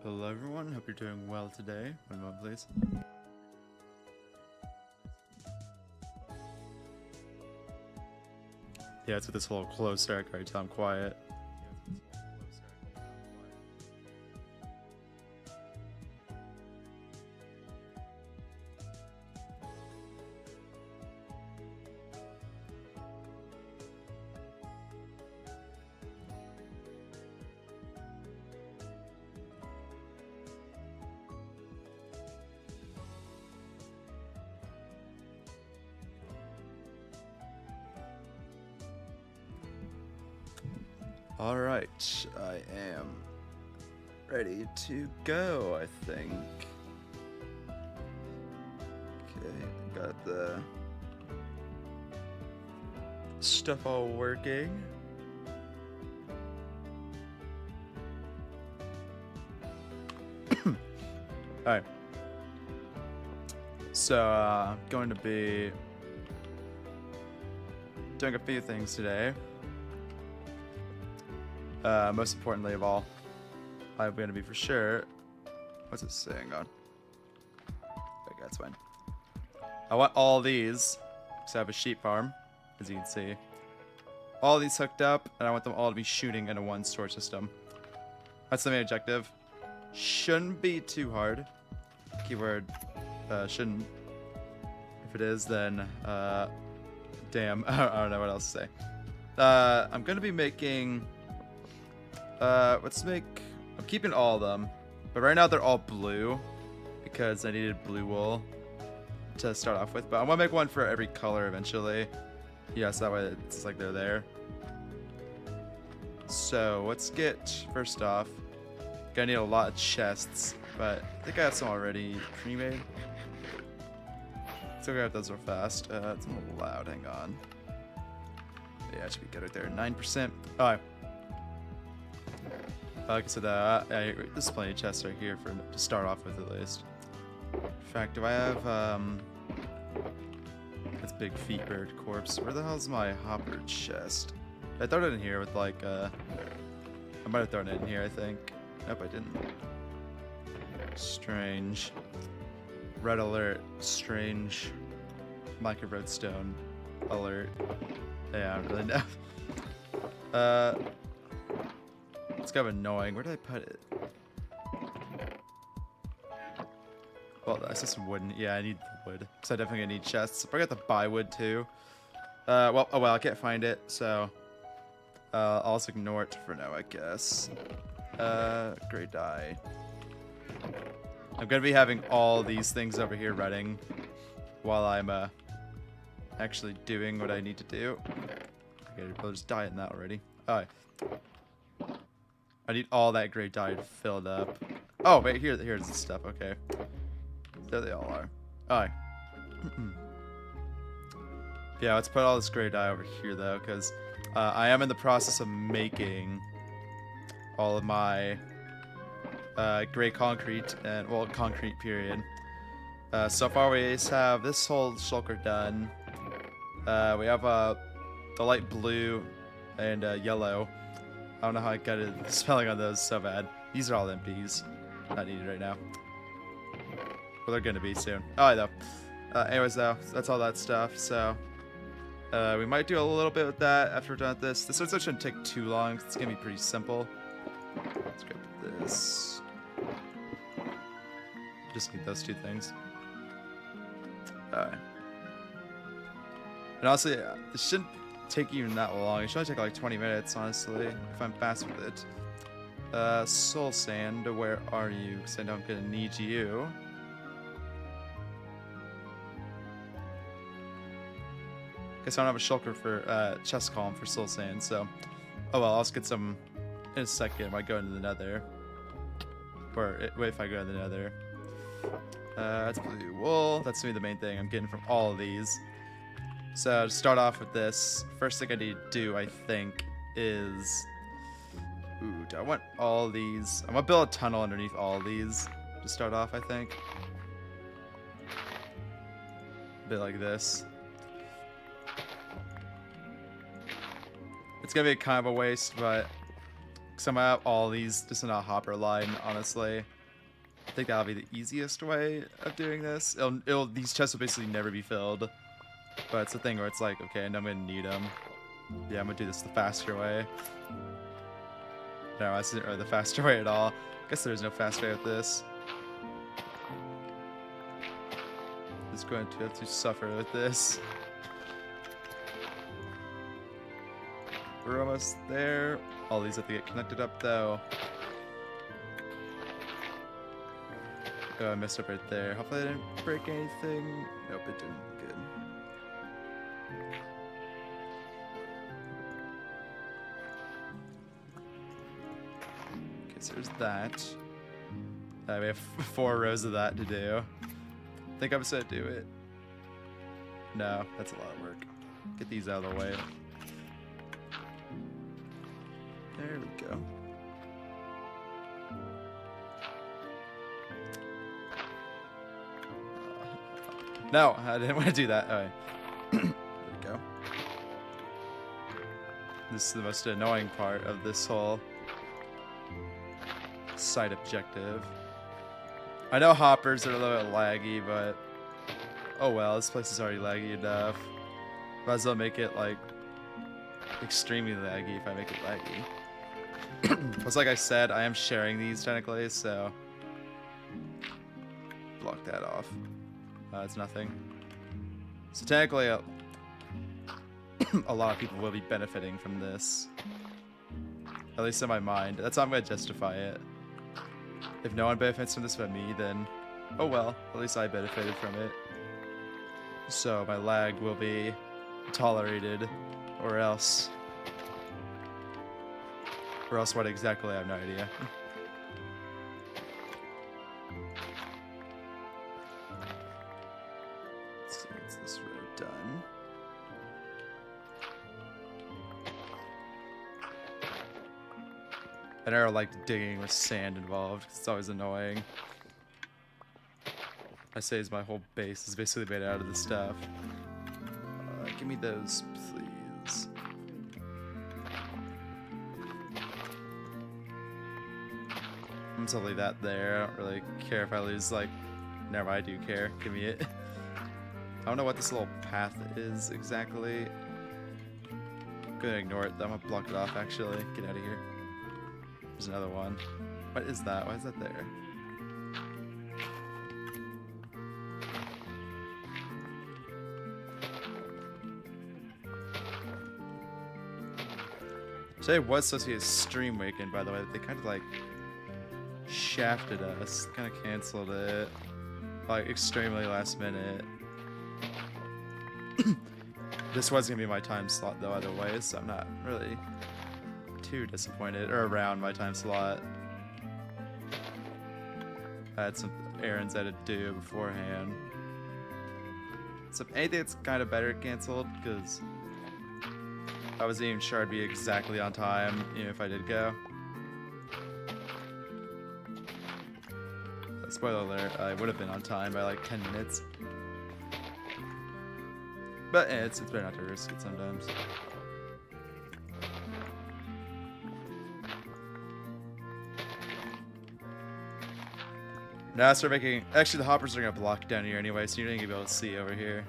Hello everyone, hope you're doing well today. One moment please. Yeah, it's with this whole close stack right till I'm quiet. Alright, I am ready to go, I think. Okay, got the stuff all working. Alright. So, going to be doing a few things today. Most importantly of all, I'm going to be for sure... What's it saying on? Okay, that's fine. I want all these, because I have a sheep farm, as you can see. All these hooked up, and I want them all to be shooting into one storage system. That's the main objective. Shouldn't be too hard. Keyword, shouldn't. If it is, then, damn, I don't know what else to say. I'm going to be making... I'm keeping all of them, but right now they're all blue because I needed blue wool to start off with, but I'm gonna make one for every color eventually. Yes, that way it's like they're there. So let's get, first off, gonna need a lot of chests, but I think I have some already pre-made. Still grab those real fast. It's a little loud, hang on. Yeah, it should be good right there, 9%. Alright. Like I said, there's plenty of chests right here to start off with at least. In fact, do I have, that's big feet bird corpse. Where the hell's my hopper chest? I throw it in here with like, I might have thrown it in here, I think. Nope, I didn't. Strange. Red alert. Strange. Micro redstone alert. Yeah, I don't really know. It's kind of annoying. Where did I put it? Well, I said some wood. Yeah, I need the wood. Because I definitely need chests. I got to buy wood too. Well, I can't find it. So, I'll just ignore it for now, I guess. Gray dye. I'm going to be having all these things over here running while I'm, actually doing what I need to do. Okay, I'll just dye in that already. Alright. I need all that gray dye filled up. Oh, wait, here's the stuff. Okay. There they all are. Alright. Yeah, let's put all this gray dye over here, though, because I am in the process of making all of my gray concrete, and, well, concrete, period. So far, we just have this whole shulker done. We have the light blue and yellow. I don't know how I got it. The spelling on those so bad. These are all empties. Not needed right now. Well, they're gonna be soon. Oh, though. Anyways, though, that's all that stuff. So, we might do a little bit with that after we're done with this. This one shouldn't take too long. It's gonna be pretty simple. Let's grab this. Just need those two things. Alright. And honestly, this shouldn't take even that long. It should only take like 20 minutes, honestly, if I'm fast with it. Soul Sand, where are you? Because I know I'm gonna need you. Guess I don't have a shulker for chest column for Soul Sand, so oh well, I'll just get some in a second when I go into the Nether. Or wait, if I go to the Nether. That's blue wool. That's gonna be the main thing I'm getting from all of these. So to start off with this, first thing I need to do, I think, is... Ooh, do I want all these? I'm gonna build a tunnel underneath all these to start off, I think. A bit like this. It's gonna be kind of a waste, but... Because I'm gonna have all these just in a hopper line, honestly. I think that'll be the easiest way of doing this. These chests will basically never be filled. But it's a thing where it's like, okay, and I'm gonna need them. Yeah, I'm gonna do this the faster way. No, this isn't really the faster way at all. I guess there's no fast way with this. Just going to have to suffer with this. We're almost there. All these have to get connected up though. Oh, I messed up right there. Hopefully I didn't break anything. Nope, it didn't. Good. Okay, so there's that. We have 4 rows of that to do. I think I'm just gonna do it. No, that's a lot of work. Get these out of the way. There we go. No, I didn't want to do that. Alright. There we go. This is the most annoying part of this whole side objective. I know hoppers are a little bit laggy, but oh well, this place is already laggy enough. Might as well make it like extremely laggy if I make it laggy. Plus, like I said, I am sharing these technically, so block that off. It's nothing. So technically, a lot of people will be benefiting from this. At least in my mind. That's how I'm going to justify it. If no one benefits from this but me, then oh well, at least I benefited from it. So my lag will be tolerated, or else. Or else what exactly, I have no idea. So what's this road done? I never liked digging with sand involved, 'cause it's always annoying. I say my whole base is basically made out of this stuff. Give me those, please. I'm just gonna leave that there. I don't really care if I lose, like, never mind, I do care. Give me it. I don't know what this little path is exactly. I'm gonna ignore it though. I'm gonna block it off actually. Get out of here. There's another one. What is that? Why is that there? Today was supposed to be a stream weekend, by the way. They kind of like shafted us. Kind of canceled it. Like extremely last minute. This was gonna be my time slot though, either way, so I'm not really too disappointed, or around my time slot. I had some errands I had to do beforehand. So anything that's kind of better canceled, because I wasn't even sure I'd be exactly on time, even if I did go. Spoiler alert, I would have been on time by like 10 minutes. But it's better not to risk it sometimes. Now I start making... Actually, the hoppers are going to block down here anyway, so you're not going to be able to see over here.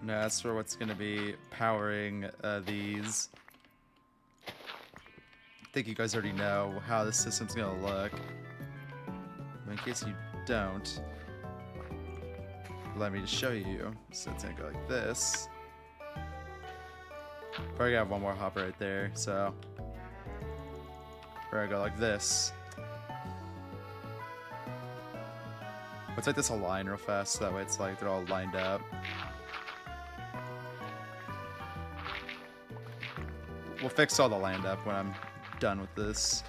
Now that's for what's going to be powering these. I think you guys already know how this system's going to look. But in case you don't, let me just show you. So it's going to go like this. Probably got one more hopper right there, so... We're gonna go like this. Let's make this a line real fast, so that way it's like they're all lined up. We'll fix all the land up when I'm done with this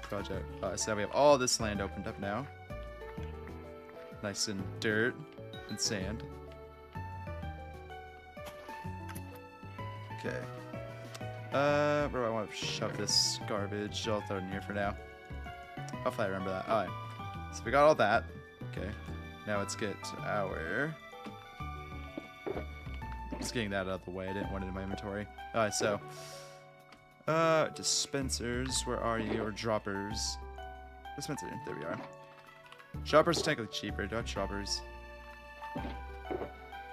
project. So we have all this land opened up now. Nice and dirt and sand. Okay. Where do I want to shove this garbage? I'll throw it in here for now. Hopefully I remember that. Alright. So we got all that. Okay. Now let's get our... Just getting that out of the way. I didn't want it in my inventory. Alright, so... Dispensers, where are you? Or droppers? Dispenser, there we are. Droppers are technically cheaper. Do I have choppers? I'll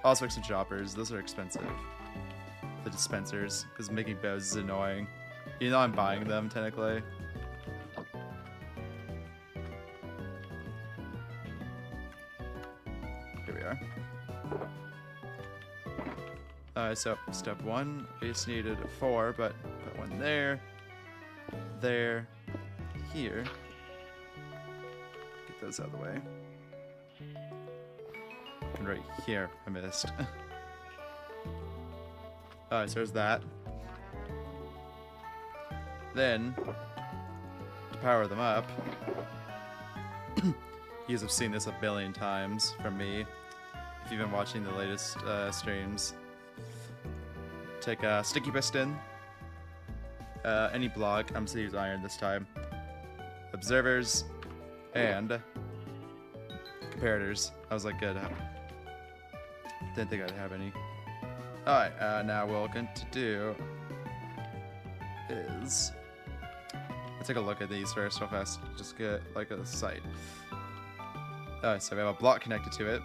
also make some choppers. Those are expensive. The dispensers, because making bows is annoying. You know I'm buying them, technically. Here we are. So step 1, we just needed 4, but put 1 there, here. Get those out of the way. And right here, I missed. Alright, so there's that. Then, to power them up, you guys have seen this a billion times from me, if you've been watching the latest streams. Take a sticky piston, any block, I'm just gonna use iron this time, observers, and comparators. I was like, good. Didn't think I'd have any. Alright, now what we're going to do is let's take a look at these first real fast, just get like a sight. Alright, so we have a block connected to it.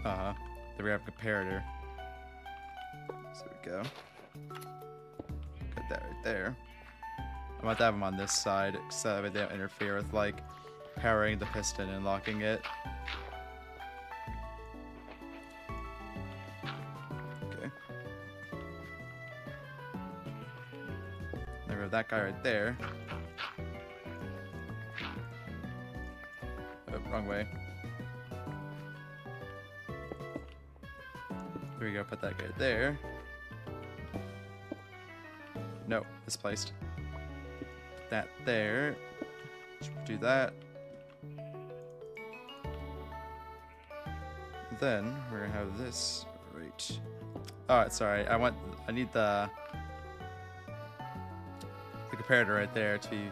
Then we have a comparator. So we go. Got that right there. I want to have them on this side so that they don't interfere with like powering the piston and locking it. Okay. Then we have that guy right there. Oh, wrong way. There we go, put that guy there. No, misplaced. Put that there. Do that. Then we're gonna have this right. Alright, sorry. I need the comparator right there to be.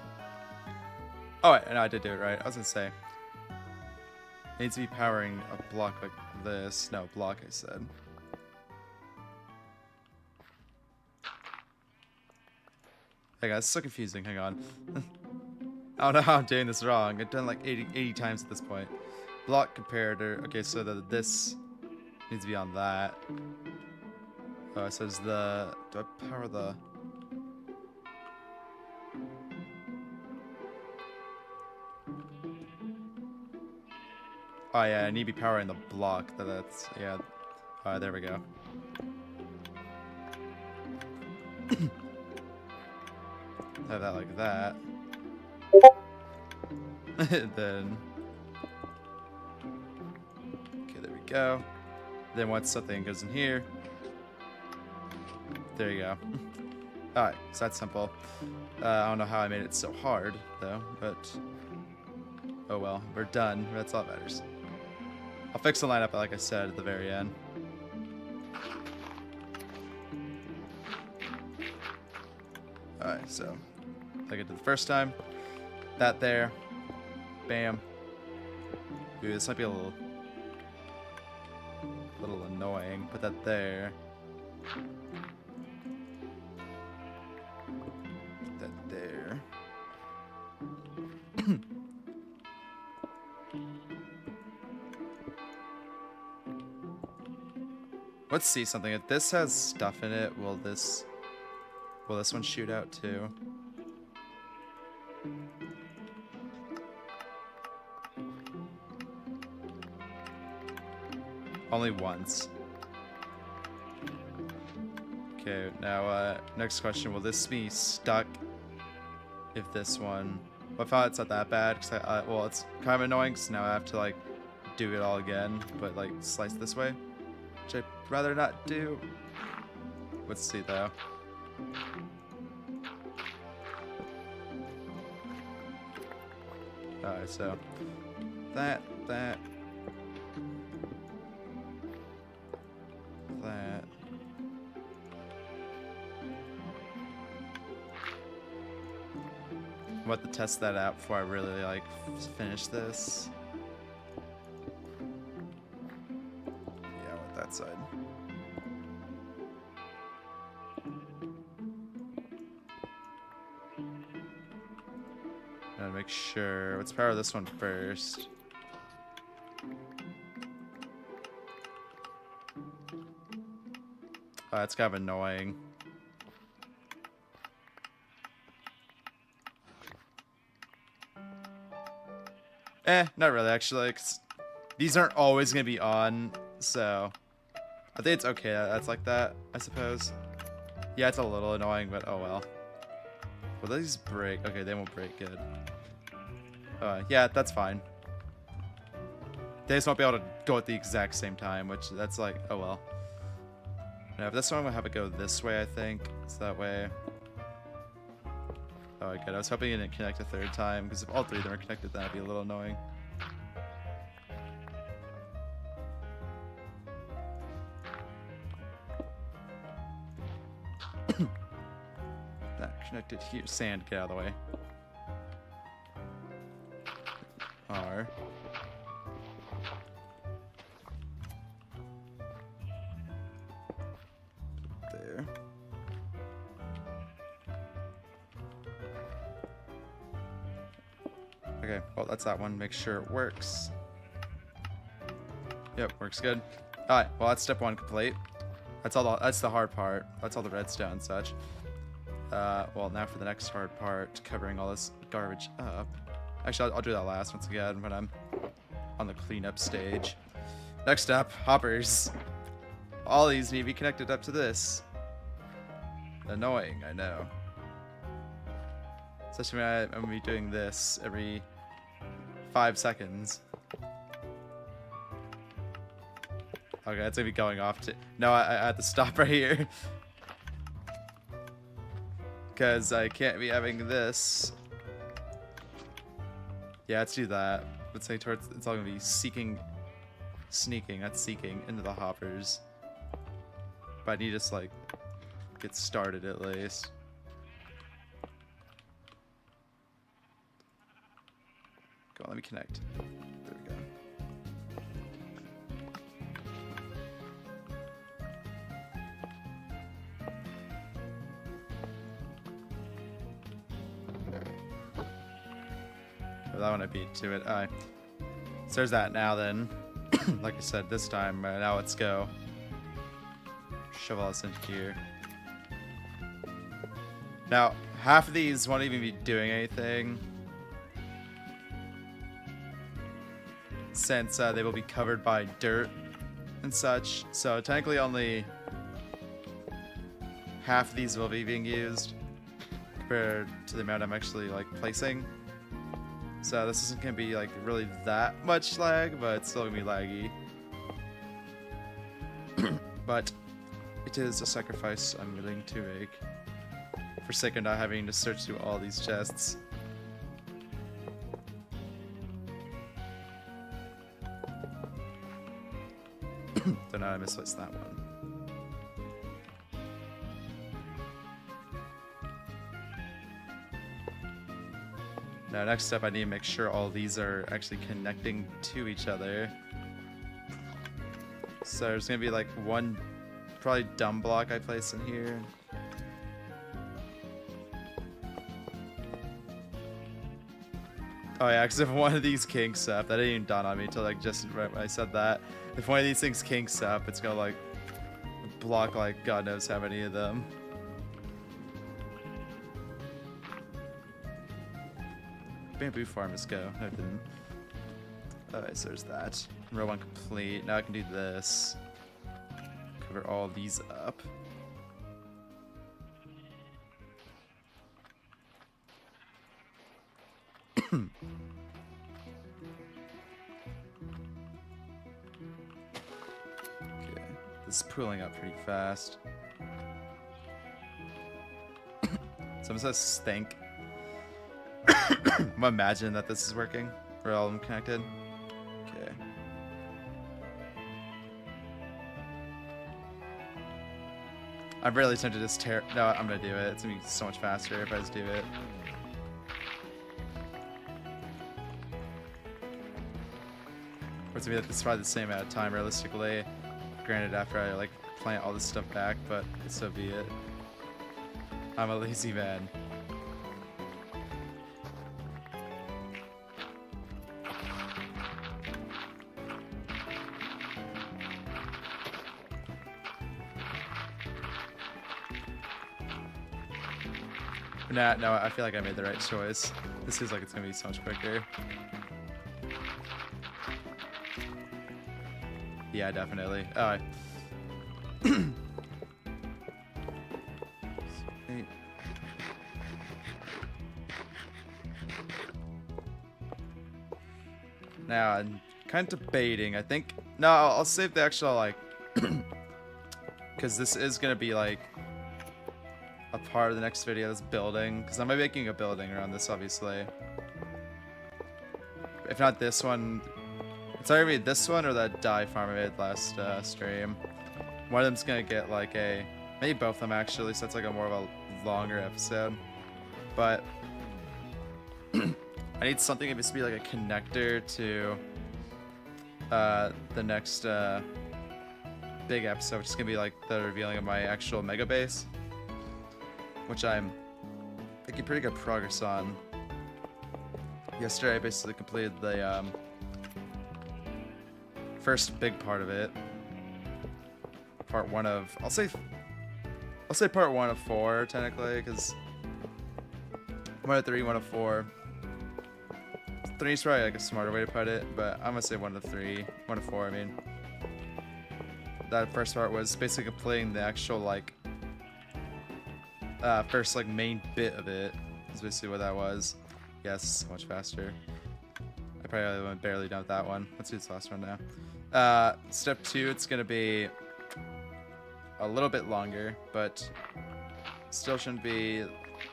Oh wait, no, I did do it right. I was gonna say. It needs to be powering a block like this. No, block I said. Hey guys, it's so confusing. Hang on. I don't know how I'm doing this wrong. I've done like 80 times at this point. Block comparator. Okay, so this needs to be on that. Oh, it says the. Do I power the. Oh yeah, I need to be powering the block. That's yeah. Alright, there we go. Have that like that. Then. Okay, there we go. Then once something goes in here. There you go. Alright, so that's simple. I don't know how I made it so hard, though, but. Oh well, we're done. That's all that matters. I'll fix the lineup, like I said, at the very end. Alright, so. Like I did the first time. That there. Bam. Ooh, this might be a little annoying. Put that there. Put that there. Let's see something. If this has stuff in it, will this one shoot out too? Only once. Okay, now next question. Will this be stuck if this one... Well, I thought it's not that bad, because well, it's kind of annoying, because now I have to, like, do it all again, but, like, slice this way, which I'd rather not do. Let's see, though. Alright, so that. That. I want to test that out before I really, like, finish this. Yeah, I want that side. make sure. Let's power this one first. That's kind of annoying. Not really, actually. 'Cause these aren't always going to be on, so I think it's okay that's like that, I suppose. Yeah, it's a little annoying, but oh well. Will these break? Okay, they won't break. Good. Yeah, that's fine. They just won't be able to go at the exact same time, which that's like, oh well. Now, if this one, I'm going to have it go this way, I think. So that way... Oh, good. I was hoping it didn't connect a third time, because if all three of them are connected, that'd be a little annoying. That connected here. Sand, get out of the way. R. There. Okay, well, that's that one. Make sure it works. Yep, works good. Alright, well, that's step one complete. That's the hard part. That's all the redstone and such. Well, now for the next hard part, covering all this garbage up. Actually, I'll do that last once again when I'm on the cleanup stage. Next up, hoppers. All these need to be connected up to this. Annoying, I know. Especially when I'm going to be doing this every 5 seconds. Okay, it's going to be going off to... No, I had to stop right here. Because I can't be having this. Yeah, let's do that. Let's say towards... It's all going to be sneaking, not seeking, into the hoppers. But I need to just, like, get started at least. Go on, let me connect. There we go. Oh, that one I beat to it. Alright. So there's that now then. Like I said, this time, now let's go. Shove all this into here. Now, half of these won't even be doing anything, since they will be covered by dirt and such. So technically only half of these will be being used compared to the amount I'm actually like placing. So this isn't going to be like really that much lag, but it's still going to be laggy. But it is a sacrifice I'm willing to make for sake of not having to search through all these chests. Don't know, I misplaced that one. Now, next up, I need to make sure all these are actually connecting to each other. So there's gonna be like one, probably dumb block I place in here. Oh yeah, because if one of these kinks up, that didn't even dawn on me until like just right when I said that. If one of these things kinks up, it's gonna like block like God knows how many of them. Bamboo farm, let's go. No, I didn't. Alright, so there's that. Row one complete. Now I can do this. Cover all these up. Okay. This is pooling up pretty fast. Someone says stink. I'm gonna imagine that this is working. Or all of them connected. Okay. I'm really tempted to just tear. No, I'm gonna do it. It's gonna be so much faster if I just do it. Or it's gonna be like, it's probably the same amount of time realistically. Granted, after I like plant all this stuff back, but so be it. I'm a lazy man. Nah, no, I feel like I made the right choice. This feels like it's gonna be so much quicker. Yeah, definitely. Sweet. Now, I'm kind of debating. I think... No, I'll save the actual, like... Because this is going to be, like... a part of the next video, this building. Because I'm making a building around this, obviously. If not this one... It's either going to be this one or that dye farm I made last stream. One of them's going to get, like, a... Maybe both of them, actually, so it's, like, a more of a longer episode. But... I need something that needs to be like a connector to the next big episode, which is gonna be like the revealing of my actual mega base, which I'm making pretty good progress on. Yesterday I basically completed the first big part of it. Part one of I'll say part 1 of 4 technically, because 1 of 3, 1 of 4. 3 is probably like a smarter way to put it, but I'm gonna say 1 of 3, 1 of 4. I mean, that first part was basically completing the actual like first like main bit of it. Is basically what that was. Yes, so much faster. I probably went barely done with that one. Let's do this last one now. Step 2, it's gonna be a little bit longer, but still shouldn't be.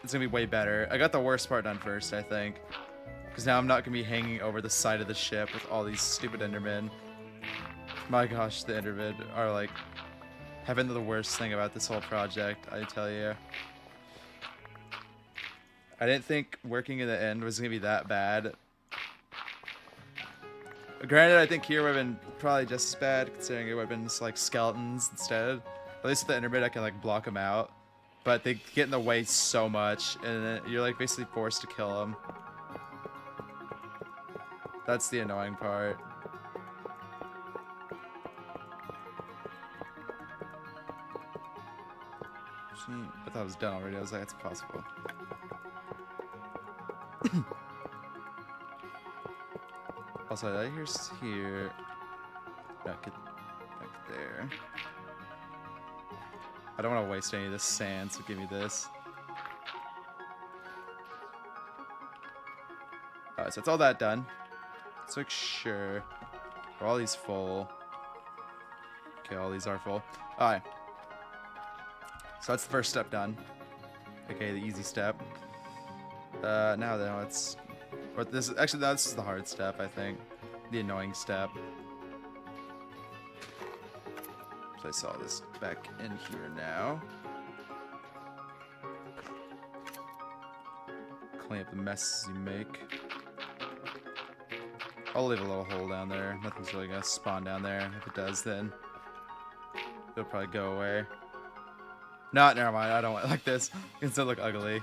It's gonna be way better. I got the worst part done first, I think. Because now I'm not going to be hanging over the side of the ship with all these stupid Endermen. My gosh, the Endermen are like having the worst thing about this whole project, I tell you. I didn't think working in the end was going to be that bad. Granted, I think here would have been probably just as bad, considering it would have been just like skeletons instead. At least with the Endermen I can like block them out. But they get in the way so much, and then you're like basically forced to kill them. That's the annoying part. I thought it was done already. I was like, it's impossible. Also, did I hear here? Back there. I don't want to waste any of this sand, so give me this. Alright, so it's all that done. Let's make sure. Are all these full? Okay, all these are full. Alright. So that's the first step done. Okay, the easy step. Now then, let's... Or this is, actually, this is the hard step, I think. The annoying step. Place all this back in here now. Clean up the messes you make. I'll leave a little hole down there. Nothing's really gonna spawn down there. If it does, then it'll probably go away. No, never mind. I don't want it like this. It still look ugly.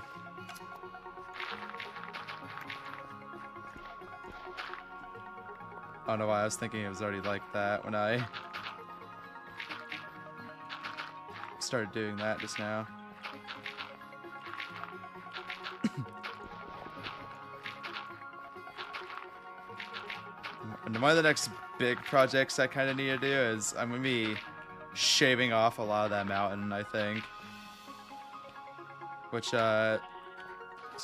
I don't know why I was thinking it was already like that when I started doing that just now. And one of the next big projects I kind of need to do is I'm going to be shaving off a lot of that mountain, I think. Which is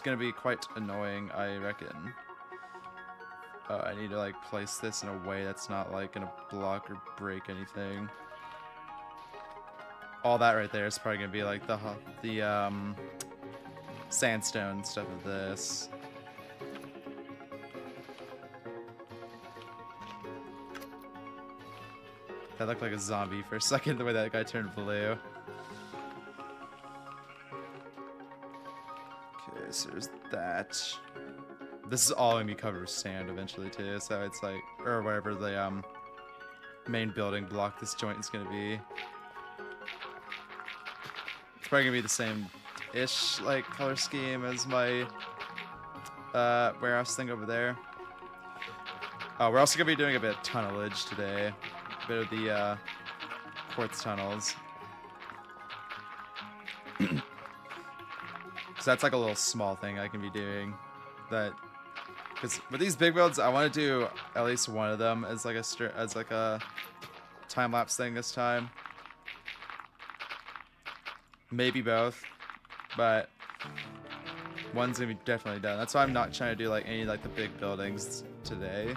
going to be quite annoying, I reckon. I need to like place this in a way that's not like going to block or break anything. All that right there is probably going to be like the sandstone stuff of this. That looked like a zombie for a second, the way that guy turned blue. Okay, so there's that. This is all gonna be covered with sand eventually too, so it's like, or whatever the main building block this joint is gonna be. It's probably gonna be the same-ish like color scheme as my warehouse thing over there. Oh, we're also gonna be doing a bit of tunnelage today. A bit of the quartz tunnels. So that's like a little small thing I can be doing. That, because with these big builds, I want to do at least one of them as like a time lapse thing this time. Maybe both, but one's gonna be definitely done. That's why I'm not trying to do like any like the big buildings today.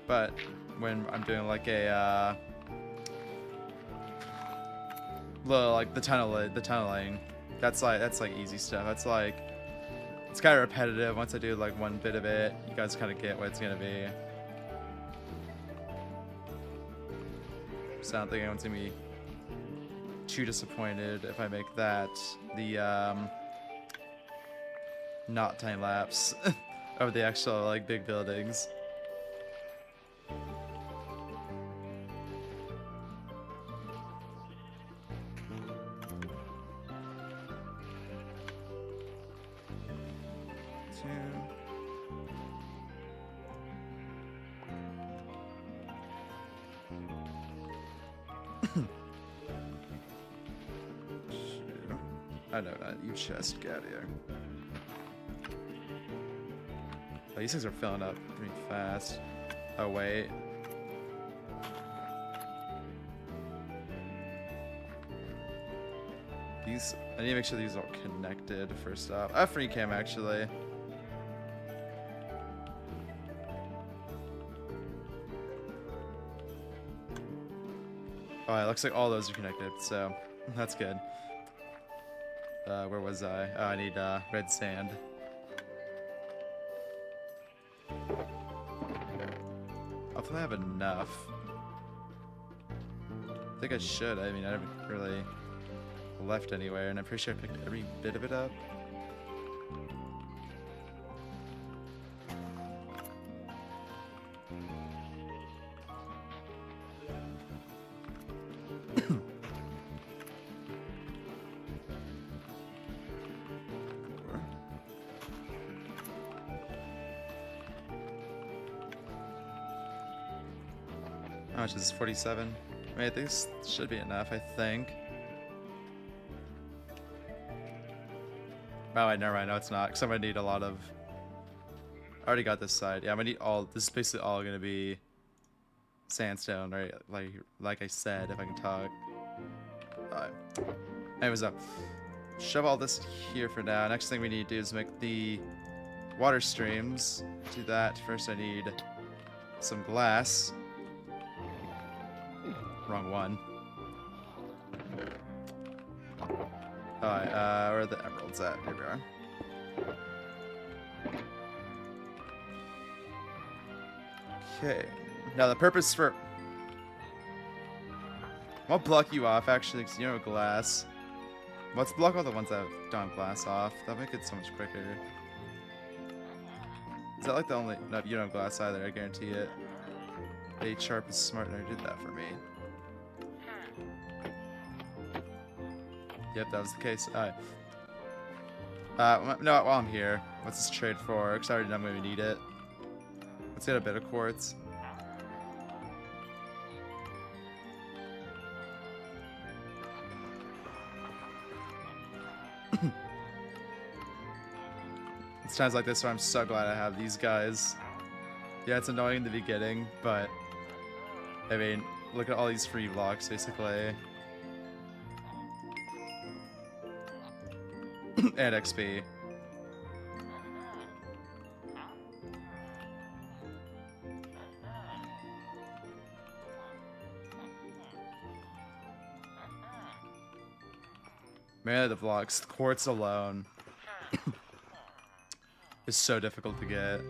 But when I'm doing like a little like the tunneling, that's like easy stuff. That's like, it's kind of repetitive. Once I do like one bit of it, you guys kind of get what it's gonna be. So I don't think anyone's gonna be too disappointed if I make that the not time lapse of the actual like big buildings. I know, not you chest, get out of here. Oh, these things are filling up pretty fast. Oh, wait. These, I need to make sure these are all connected first off. I have free cam actually. Oh, it looks like all those are connected, so that's good. Where was I? Oh, I need red sand. Hopefully I have enough. I think I should. I mean, I haven't really left anywhere, and I'm pretty sure I picked every bit of it up. How much is this? 47? I mean, this should be enough, I think. Oh, wait, never mind. No, it's not. Because I'm going to need a lot of... I already got this side. Yeah, I'm going to need all... This is basically all going to be sandstone, right? Like I said, if I can talk. Alright. Anyways, shove all this here for now. Next thing we need to do is make the water streams. Do that. First, I need some glass. Wrong one. Alright, where are the emeralds at? Here we are. Okay. Now the purpose for... I'll block you off actually, because you know glass. Let's block all the ones that don't have glass off. That'll make it so much quicker. Is that like the only... No, you don't have glass either, I guarantee it. H Sharp is smart and did that for me. Yep, that was the case. Alright. No, while I'm here, what's this trade for? Because I already know I'm going to need it. Let's get a bit of quartz. It's times like this where I'm so glad I have these guys. Yeah, it's annoying in the beginning, but... I mean, look at all these free blocks, basically. And XP. Man, the blocks, quartz alone is so difficult to get.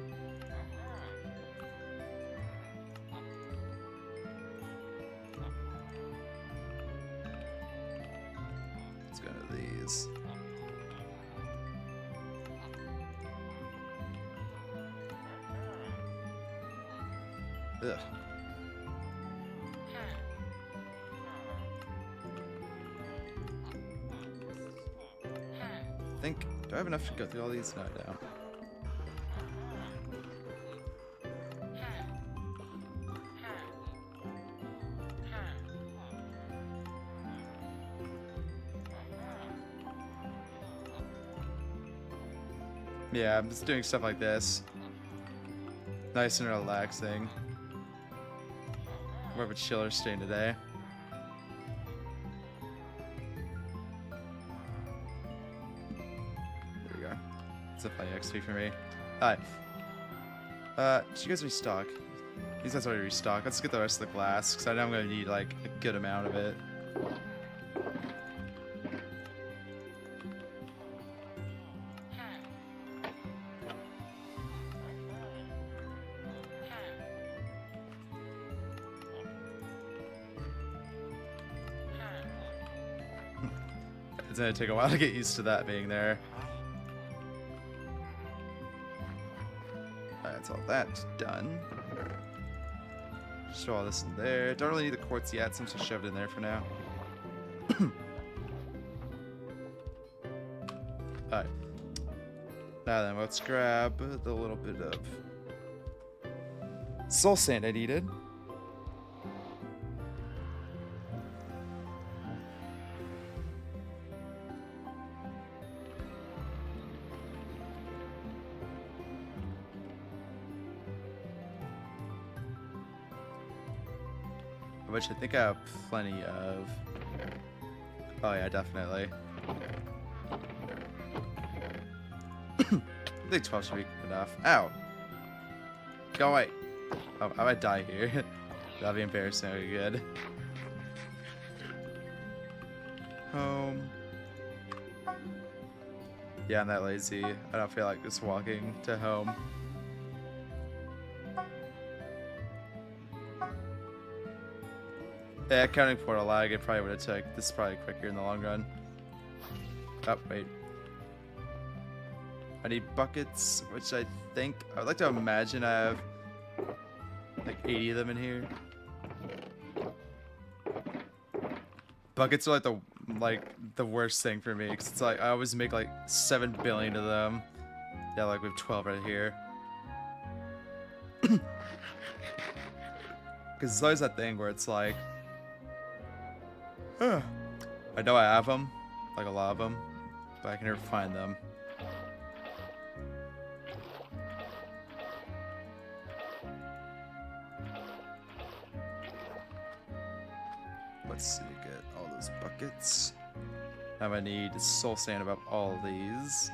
Let's go to these. Ugh. I think, do I have enough to go through all these? No, I don't. Yeah, I'm just doing stuff like this. Nice and relaxing. More of a chiller stain today. There we go. It's a funny XP for me. Alright. Did you guys restock? These guys already restocked. Let's get the rest of the glass, because I know I'm going to need, like, a good amount of it. It's going to take a while to get used to that being there. That's all that's done. Just throw all this in there. Don't really need the quartz yet, so I'm just shoved in there for now. Alright. Now then, let's grab the little bit of soul sand I needed. Which I think I have plenty of. Oh yeah, definitely. I think 12 should be enough. Ow! Go away! Oh, I might die here. That'd be embarrassing. Okay, good. Home. Yeah, I'm that lazy. I don't feel like just walking to home. Yeah, accounting for a lag, it probably would have took. This is probably quicker in the long run. Oh, wait. I need buckets, which I think... I would like to imagine I have like 80 of them in here. Buckets are like the worst thing for me, because it's like I always make like 7 billion of them. Yeah, like we have 12 right here. Because it's always that thing where it's like... I know I have them, like a lot of them, but I can never find them. Let's see, get all those buckets. Now I need soul sand about all of these.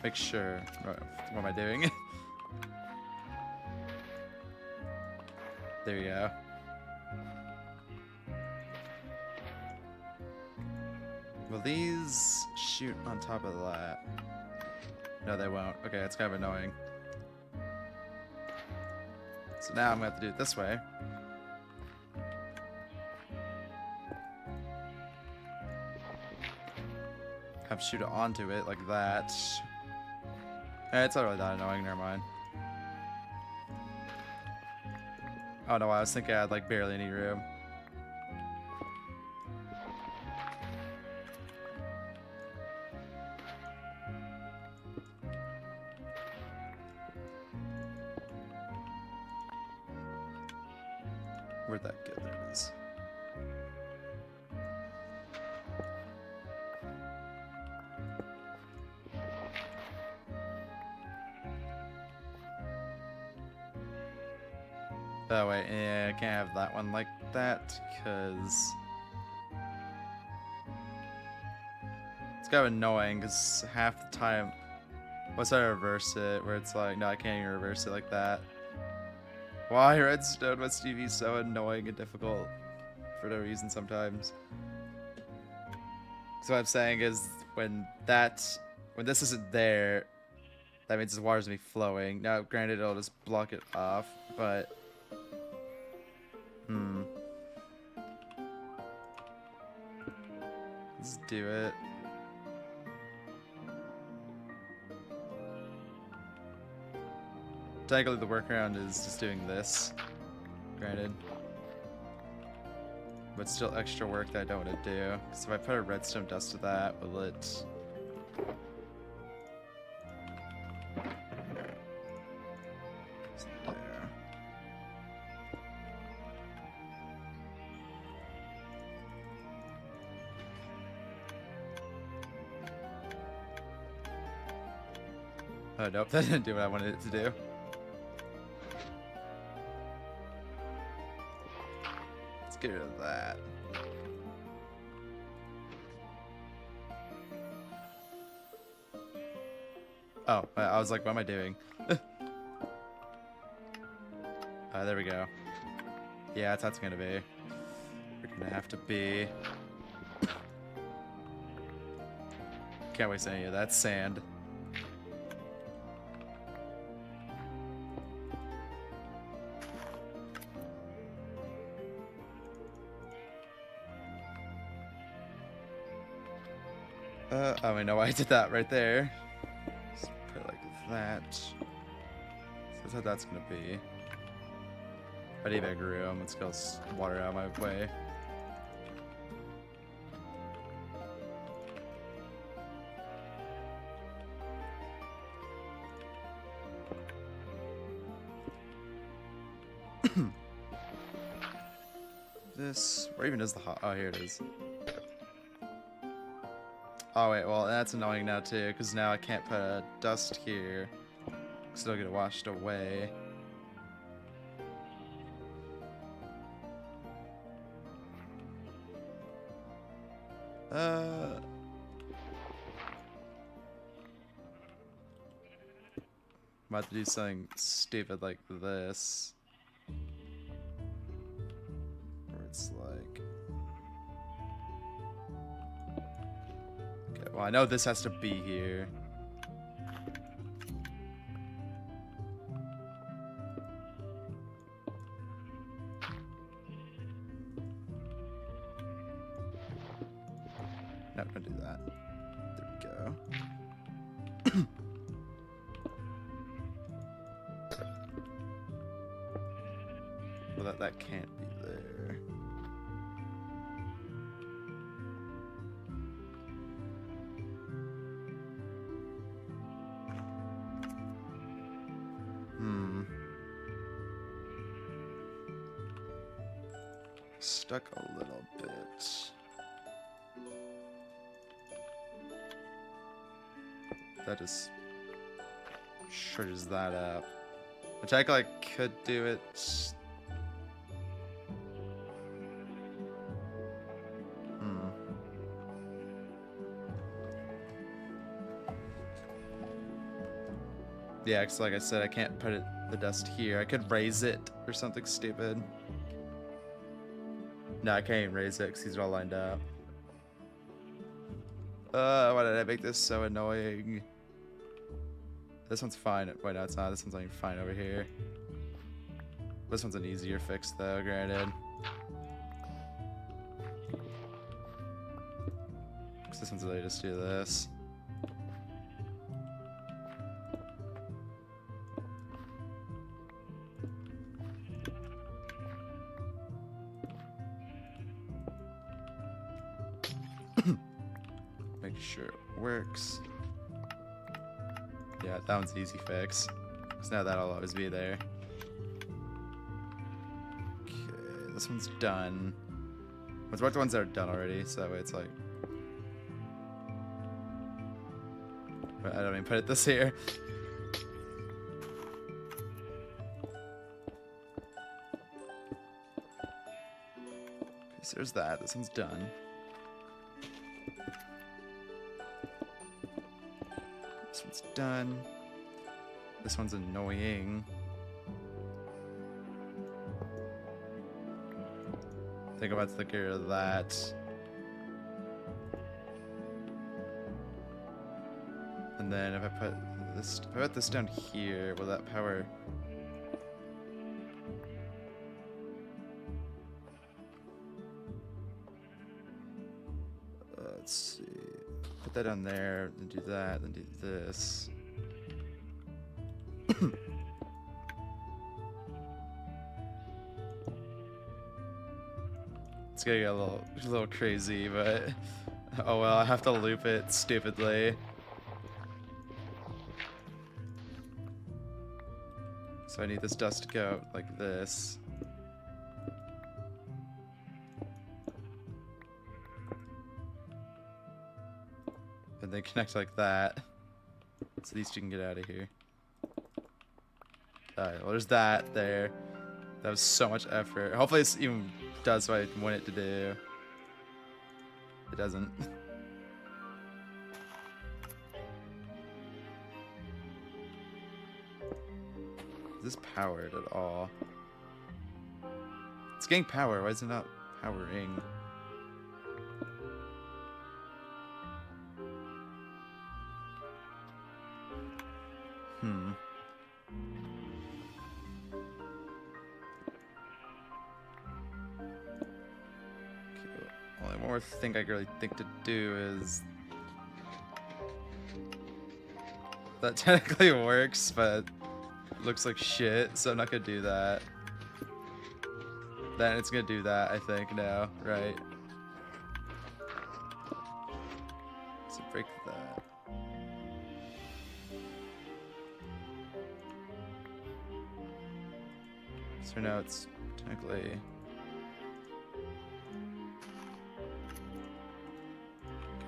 Make sure. What am I doing? There you go. Will these shoot on top of that? No, they won't. Okay, it's kind of annoying. So now I'm going to have to do it this way. Have shoot it onto it like that. It's not really that annoying, never mind. Oh no, I was thinking I had like barely any room. Where'd that go? There it is. Oh wait, yeah, I can't have that one like that because it's kind of annoying because half the time, once I reverse it, where it's like, no, I can't even reverse it like that. Why Redstone must be so annoying and difficult for no reason sometimes. So what I'm saying is when this isn't there, that means the water's gonna be flowing. Now, granted, it'll just block it off, but let's do it. Technically, the workaround is just doing this, granted. But still extra work that I don't want to do. So if I put a redstone dust to that, will it... There. Oh, nope, that didn't do what I wanted it to do. Let's get rid of that. Oh, I was like, what am I doing? There we go. Yeah, that's how it's gonna be. We're gonna have to be... Can't waste any of that sand. Oh, I know why I did that right there. Just put it like that. So that's how that's gonna be. I need big room. Let's go water out of my way. This, where even is the hot? Oh, here it is. Oh wait, well that's annoying now too, because now I can't put a dust here. Still get it washed away. I'm about to do something stupid like this. Where it's like... Okay, well I know this has to be here. No, don't do that. There we go. Well, that can't be there. Stuck a little bit. That just shredders that up. Which I like could do it. Yeah, because like I said, I can't put the dust here. I could raise it or something stupid. No, I can't even raise it because these are all lined up. Why did I make this so annoying? This one's fine. Wait, no, it's not. This one's not even fine over here. This one's an easier fix, though, granted. This one's literally just do this. Make sure it works. Yeah, that one's easy fix. Because now that'll always be there. Okay, this one's done. Let's watch the ones that are done already, so that way it's like... I don't even put this here. Okay, so there's that. This one's done. This one's done. This one's annoying. I think I'm about to get rid of that. And then if I put this down here, will that power? Let's see. Put that on there, then do that, then do this. It's gonna get a little crazy, but oh well, I have to loop it stupidly. So I need this dust to go like this. And then connect like that. So these two can get out of here. Alright, well there's that there. That was so much effort. Hopefully this even does what I want it to do. It doesn't. Is this powered at all? It's getting power. Why is it not powering? Only more thing I really think to do is that technically works, but it looks like shit, so I'm not gonna do that. Then it's gonna do that, I think, now, right? So break that. So now it's technically...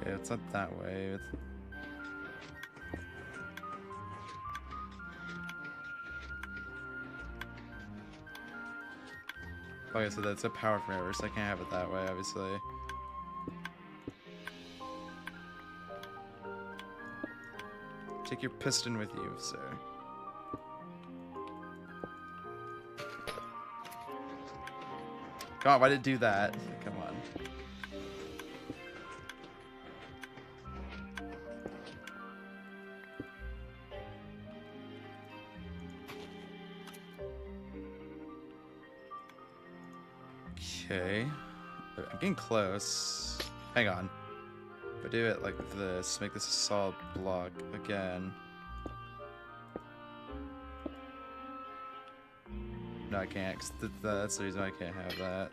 Okay, it's not that way. It's... Okay, so that's a power forever, so I can't have it that way, obviously. Take your piston with you, sir. Come on, why did it do that? Come on. Okay. I'm getting close. Hang on. If I do it like this, make this a solid block again. No, I can't, 'cause that's the reason I can't have that.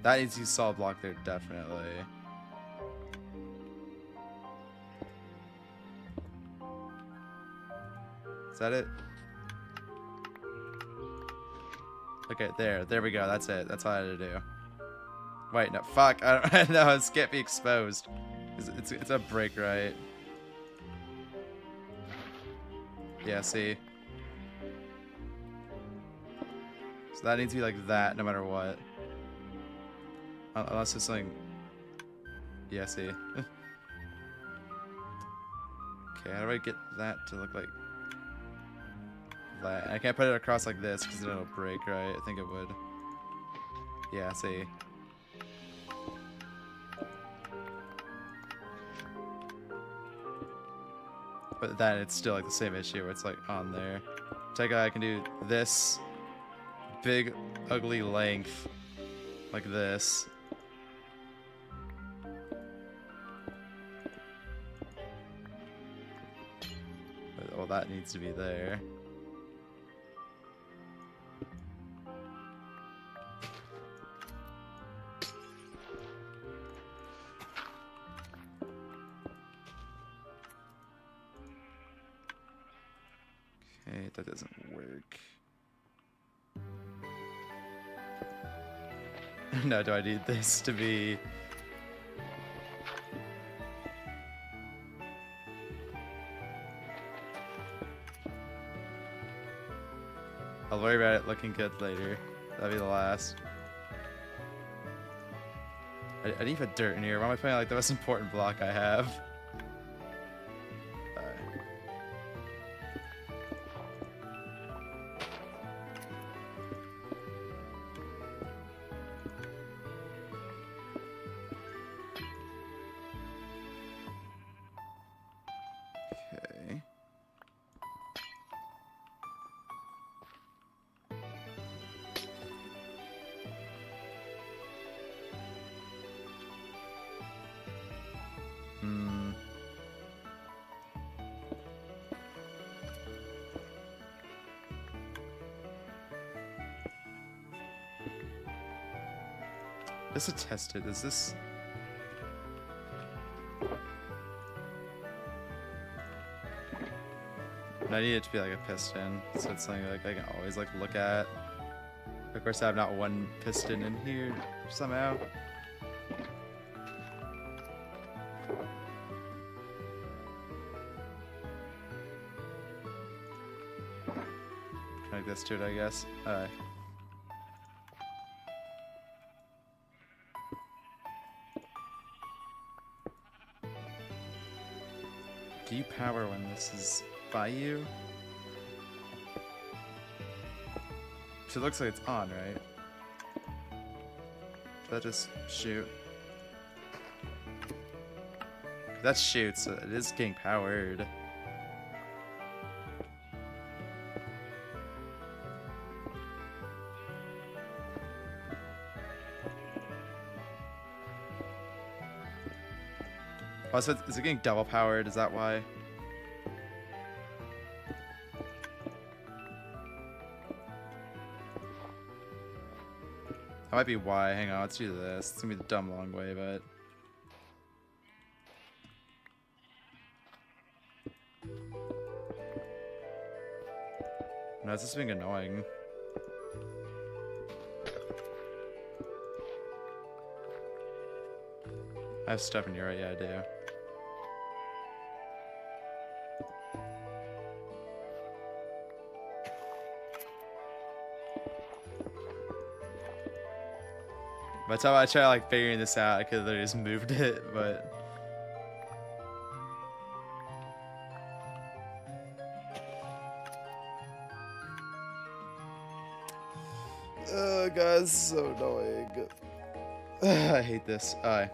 That needs to be solid block there, definitely. Is that it? Okay, there we go. That's it. That's all I had to do. Wait, no, fuck. I don't know. This can't be exposed. It's a break, right? Yeah, see. So that needs to be like that, no matter what. Unless it's something. Yeah, see. Okay, how do I get that to look like that? I can't put it across like this because then it'll break, right? I think it would. Yeah, see. But then it's still like the same issue where it's like on there. Technically, I can do this big, ugly length like this. But, well, that needs to be there. Okay, that doesn't work. No, do I need this to be... I'll worry about it looking good later. That'll be the last. I need to put dirt in here. Why am I putting like the most important block I have? Okay. Just to test it, is this... I need it to be like a piston, so it's something like I can always like look at. Of course, I have not one piston in here somehow. connect this to it, I guess. Do you power when this is by you? So it looks like it's on, right? Does that just shoot? That shoots, so it is getting powered. Oh, so is it getting double powered? Is that why? That might be why. Hang on, let's do this. It's gonna be the dumb long way, but... No, it's just being annoying. I have stuff in here, right? Yeah, I do. By the time I try like figuring this out, I could have just moved it, but... Oh, guys, so annoying. I hate this. Alright.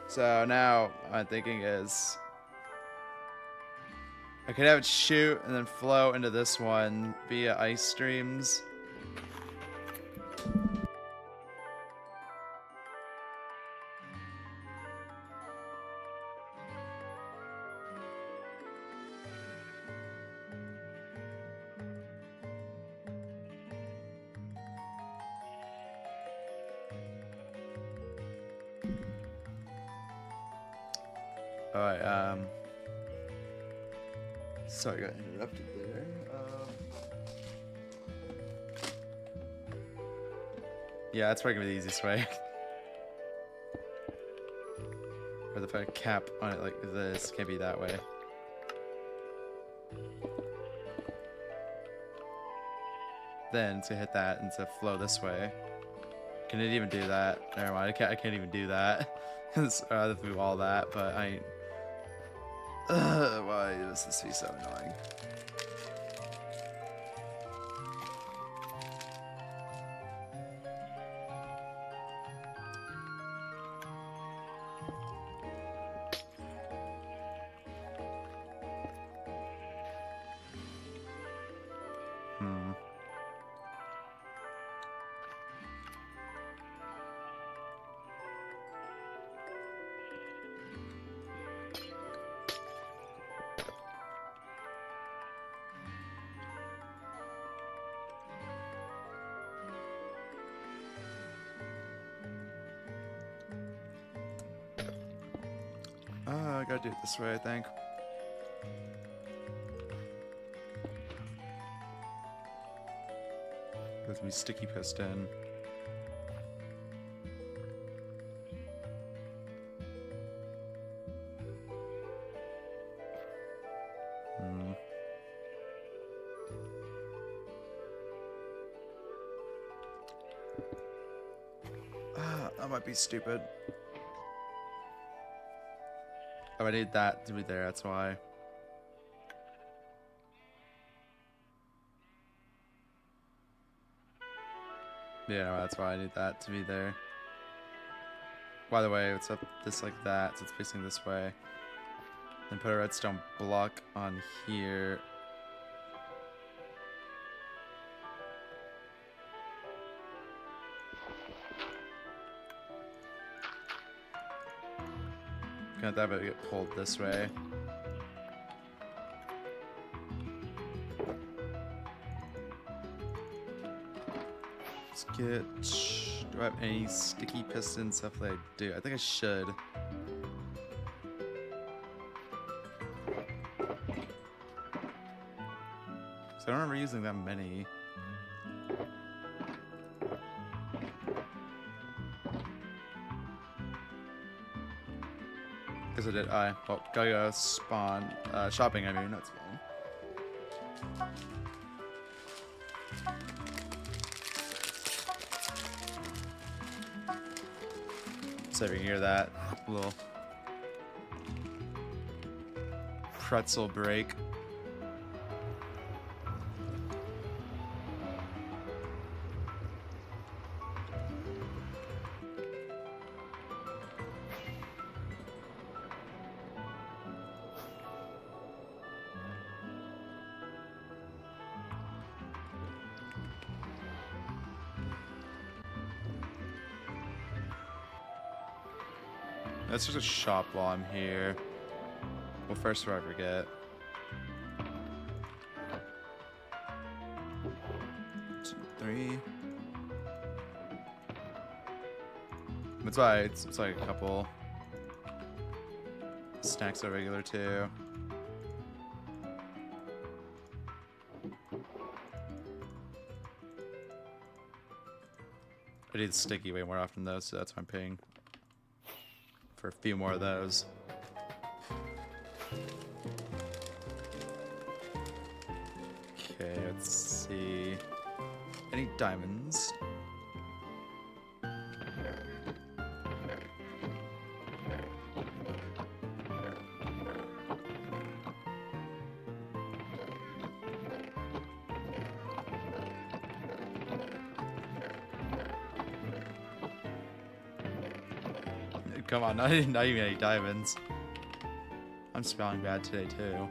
So now, my thinking is... I could have it shoot and then flow into this one via ice streams. Alright, sorry, I got interrupted there. Yeah, that's probably gonna be the easiest way. Or if I put a cap on it like this, can't be that way. Then to hit that and to flow this way. Can it even do that? Never mind, I can't even do that. I'd have to do all that, but I ain't. Why does this be so annoying? I gotta do it this way, I think. There's me sticky piston. That might be stupid. Oh, I need that to be there, that's why. Yeah, no, that's why I need that to be there. By the way, it's up this like that, so it's facing this way. Then put a redstone block on here. Gonna have it get pulled this way. Let's get... Do I have any sticky piston stuff that I do? I think I should. So I don't remember using that many. Guess I did. Well, gotta go spawn. Shopping, I mean, that's fine. So if you hear that little pretzel break. Let's just shop while I'm here. Well, first before I forget. 2, 3. That's why it's like a couple snacks are regular too. I need sticky way more often though, so that's why I'm paying for a few more of those. Okay, let's see. Any diamonds? Come on, not even any diamonds. I'm spelling bad today too.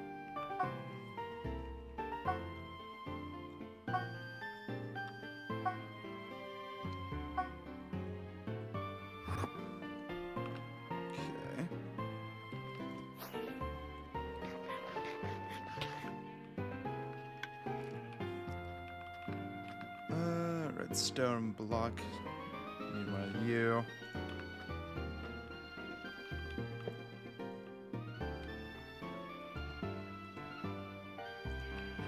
Redstone block. Need one of you.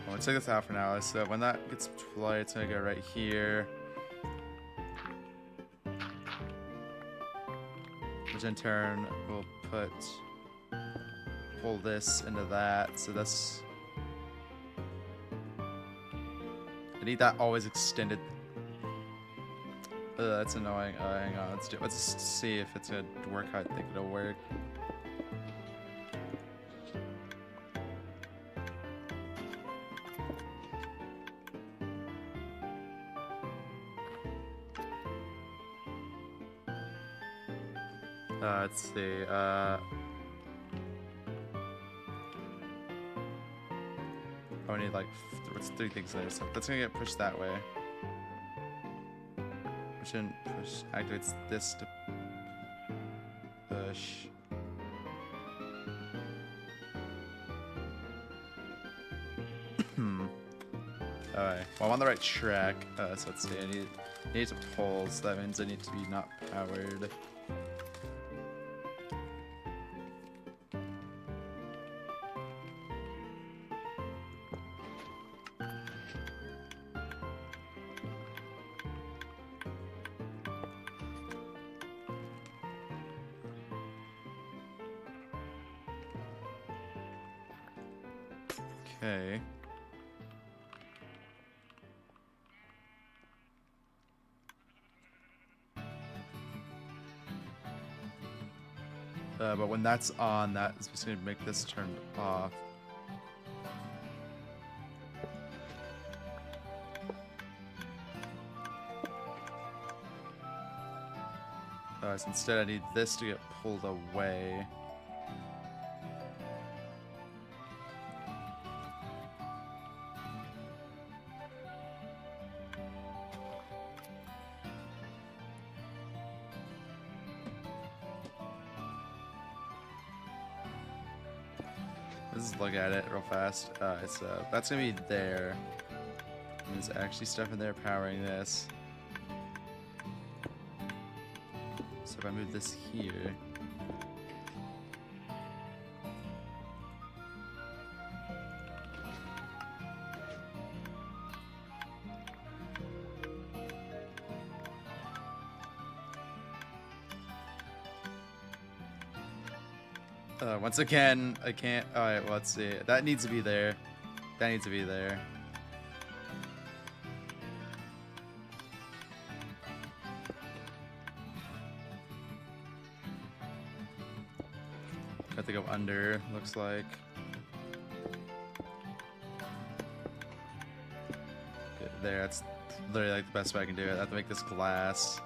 Well, let's take this out for now. So when that gets deployed, it's gonna go right here. Which in turn will pull this into that. So that's. I need that always extended. That's annoying. Hang on. Let's just see if it's gonna work how I think it'll work. Let's see. I need like what's 3 things there, so that's gonna get pushed that way. Which then activates this to push. Alright, well I'm on the right track. So let's see. I need to pull, so that means I need to be not powered. Okay. But when that's on, that is just going to make this turn off. So instead I need this to get pulled away. Let's just look at it real fast. That's gonna be there. And there's actually stuff in there powering this. So if I move this here. Once again, I can't. Alright, well, let's see. That needs to be there. That needs to be there. have to go under, looks like. Okay, there, that's literally like the best way I can do it. I have to make this glass.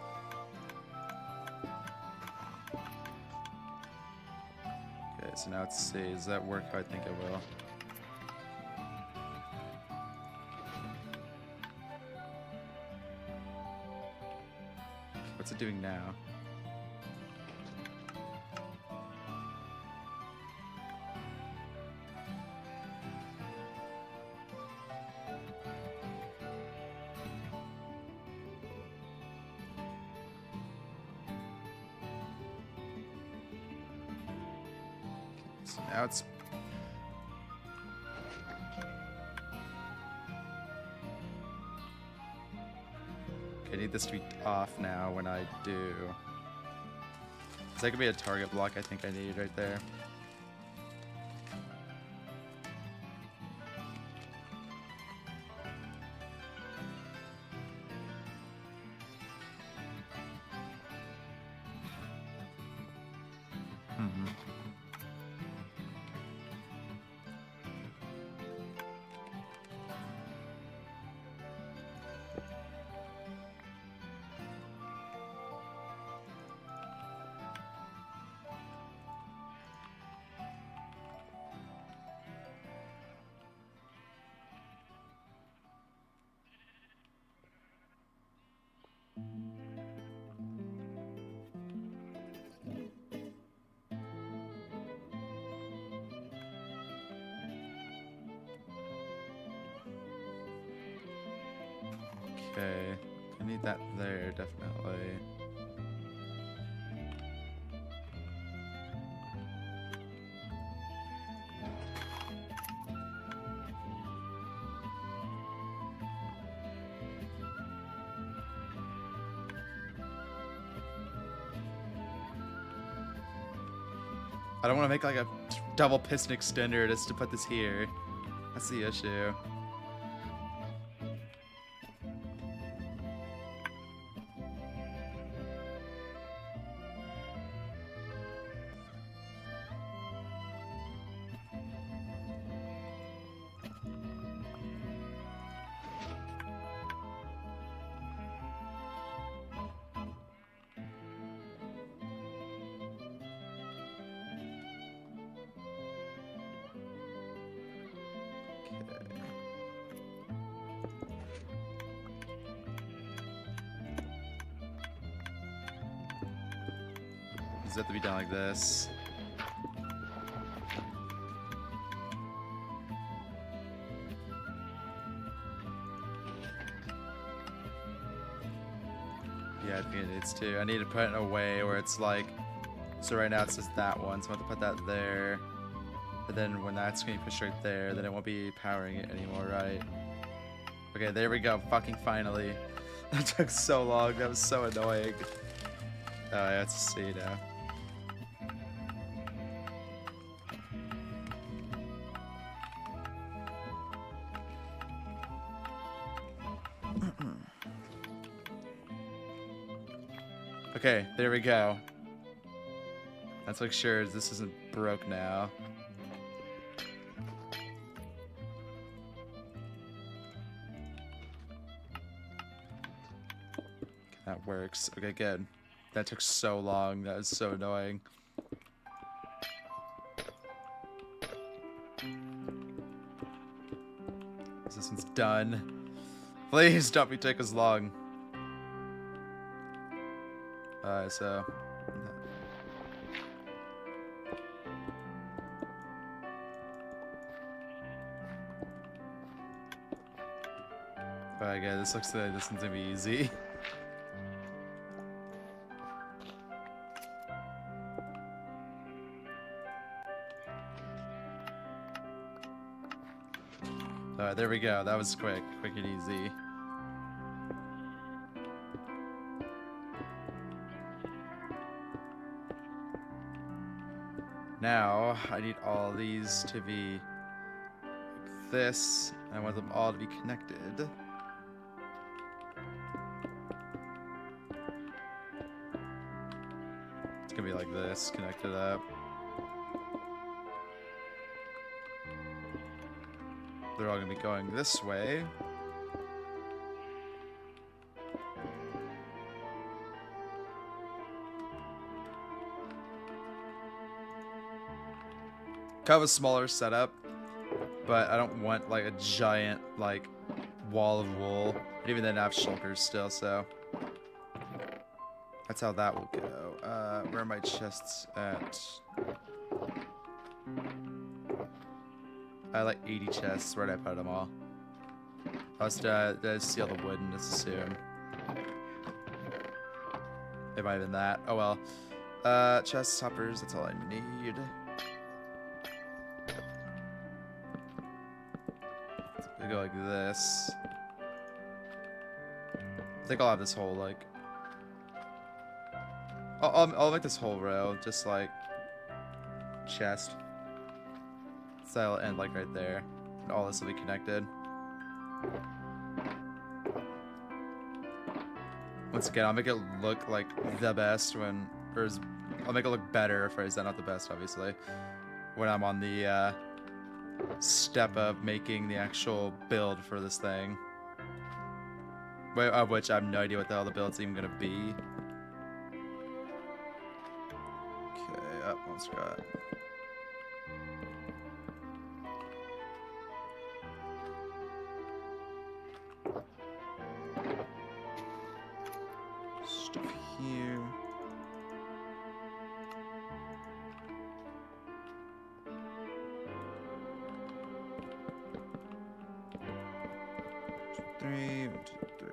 Okay, so now let's see. Does that work how I think it will? What's it doing now? So now it's... Okay, I need this to be off now when I do. That could be a target block I think I need right there. Okay, I need that there, definitely. I don't want to make like a double piston extender just to put this here. That's the issue. Does it have to be done like this? Yeah, I think it needs to. I need to put it in a way where it's like, so right now it says that one, so I have to put that there. But then when that's going to be pushed right there, then it won't be powering it anymore, right? Okay, there we go. Fucking finally. That took so long. That was so annoying. Oh, yeah, let's see now. Okay, there we go. Let's make sure this isn't broke now. That works. Okay, good. That took so long. That was so annoying. This one's done. Please don't be take as long. So... Alright, guys, this looks like this one's gonna be easy. Alright, there we go. That was quick and easy. Now, I need all these to be like this. I want them all to be connected. It's gonna be like this, connected up. they're all gonna be going this way. Kind of a smaller setup, but I don't want like a giant like wall of wool. Even then I have shulkers still, so that's how that will go. Where are my chests at? I have like 80 chests. Where'd I put them all? Did I steal the wood and just assume? It might have been that. Oh well. Chest hoppers, that's all I need. We go like this. I think I'll have this whole like. I'll make this whole row just like chest. So that'll end like right there, and all this will be connected. Once again, I'll make it look like the best when, or I'll make it look better if I say not the best, obviously, when I'm on the step of making the actual build for this thing. Of which I have no idea what the hell the build's even gonna be. Okay, up, almost got. Stuff here. Three, 1, 2, 3.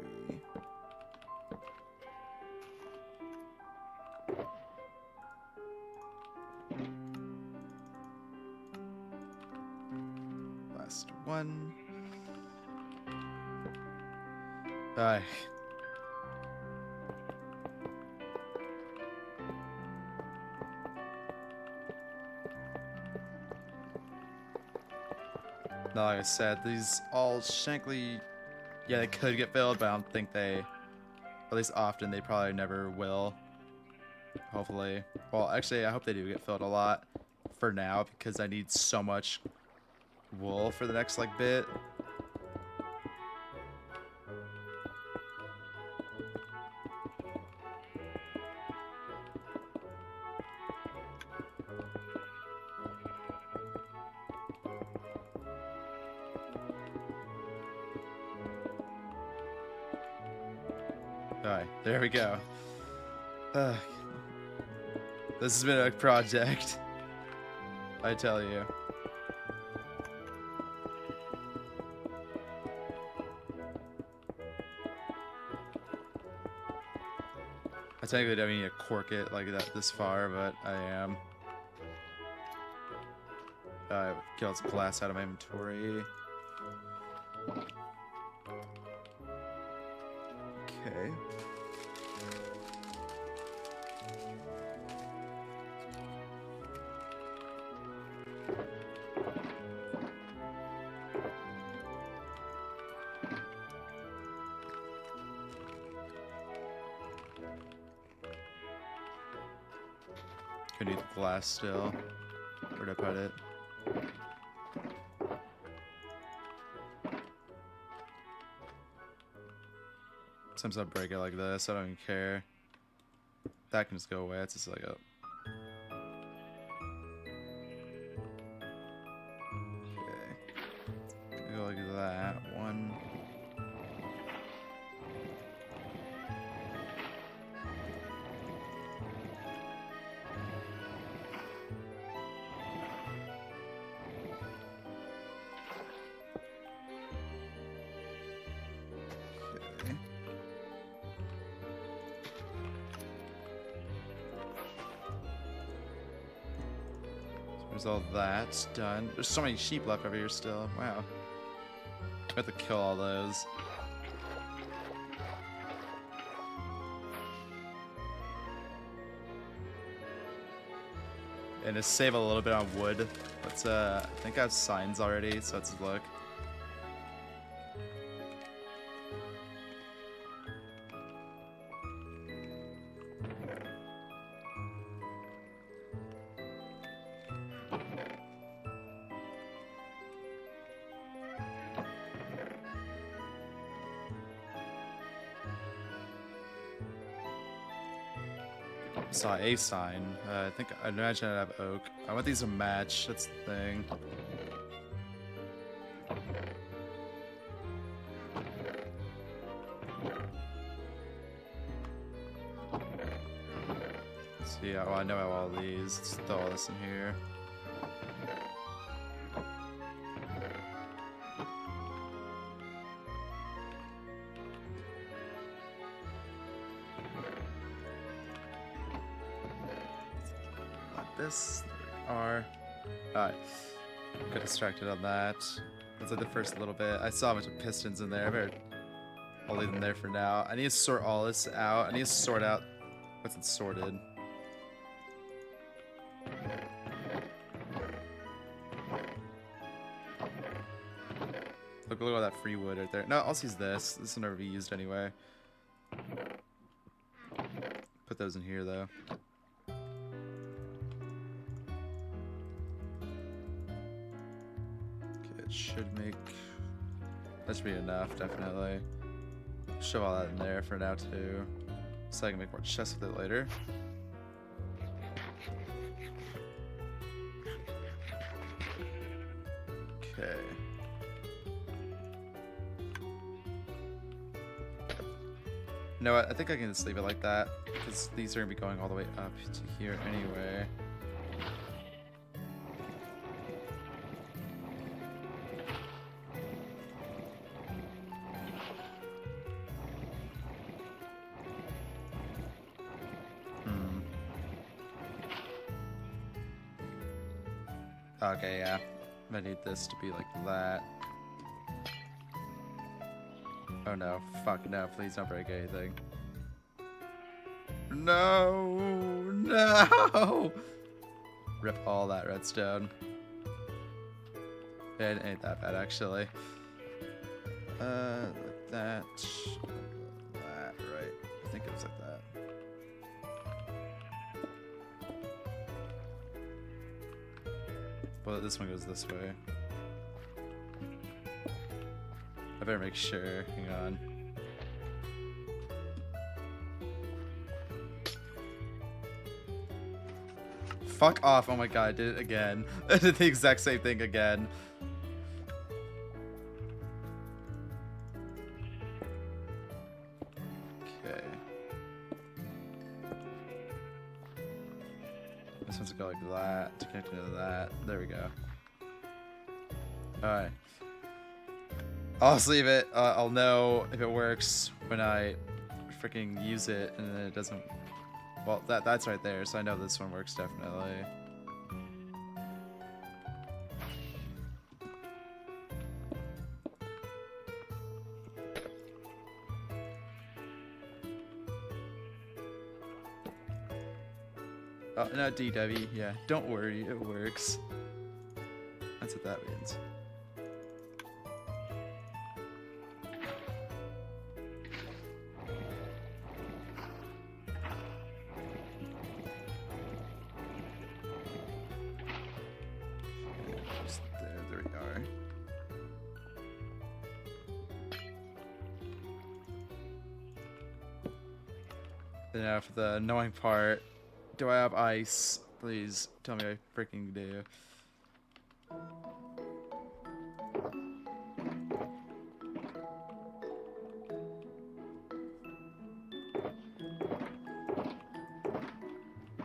Last one. Aye. No, like I said, these all shankly, yeah, they could get filled, but I don't think they, at least often, they probably never will. Hopefully. Well, actually, I hope they do get filled a lot for now, because I need so much wool for the next, like, bit. Alright, there we go. This has been a project, I tell you. I technically don't need to cork it like that this far, but I am. Get all this glass out of my inventory. Okay. I need the glass still. Where'd I put it? Sometimes I break it like this. I don't even care. That can just go away. It's just like a. Okay. Go like that. One. There's all that done. There's so many sheep left over here still. Wow. I have to kill all those. And to save a little bit on wood, let's I think I have signs already, so let's look. saw a sign. I think I imagine I'd have oak. I want these to match. That's the thing. So yeah, well, I know all these. Let's throw all this in here. This are alright. Got distracted on that. That's like the first little bit. I saw a bunch of pistons in there. I'll leave them there for now. I need to sort all this out. I need to sort out what's it sorted. Look at all that free wood right there. No, I'll use this. This will never be used anyway. Put those in here though. Should make that should be enough, definitely. Shove all that in there for now too, so I can make more chests with it later. Okay. You know what? I think I can just leave it like that because these are gonna be going all the way up to here anyway. Okay, yeah. I need this to be like that. Oh no. Fuck no. Please don't break anything. No! No! Rip all that redstone. It ain't that bad, actually. Like that. That, right. I think it was like that. Well, this one goes this way. I better make sure. Hang on. Fuck off. Oh my god, I did it again. I did the exact same thing again. Okay. This one's gonna go like that to connect into that. There we go. Alright. I'll just leave it. I'll know if it works when I freaking use it, and then it doesn't. Well, that's right there, so I know this one works definitely. Oh, not DW. Yeah, don't worry, it works. That's what that means. There we are. And now for the annoying part. Do I have ice? Please tell me I freaking do.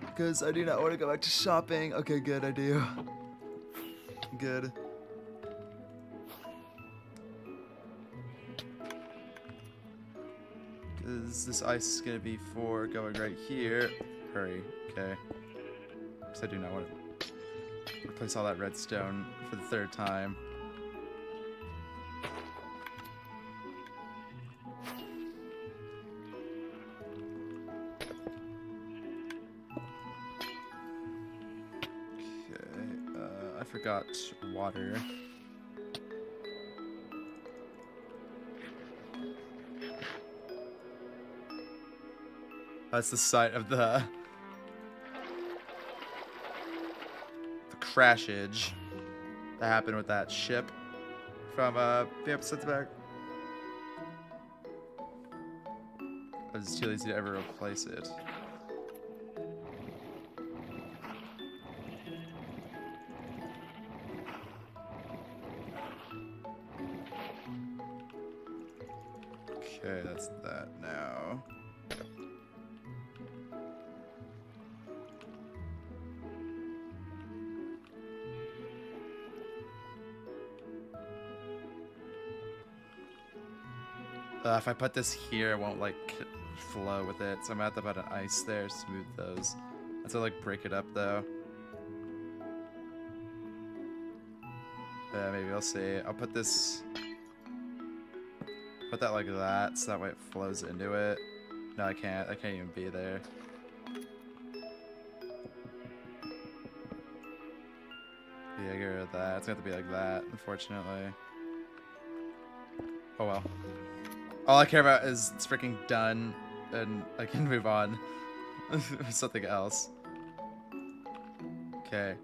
Because I do not want to go back to shopping. Okay, good, I do. Good. Because this ice is going to be for going right here. Hurry. Okay. Because I do not want to replace all that redstone for the third time. Okay. I forgot water. That's the site of the crashage that happened with that ship from the episodes back. I was too lazy to ever replace it. Okay, that's that now. If I put this here, it won't like flow with it, so I'm gonna have to put an ice there, smooth those. That's to like break it up though. Yeah, maybe I'll see. I'll put this, put that like that, so that way it flows into it. No, I can't even be there. Yeah, get rid of that. It's gonna have to be like that, unfortunately. Oh well. All I care about is it's freaking done, and I can move on with something else. Okay.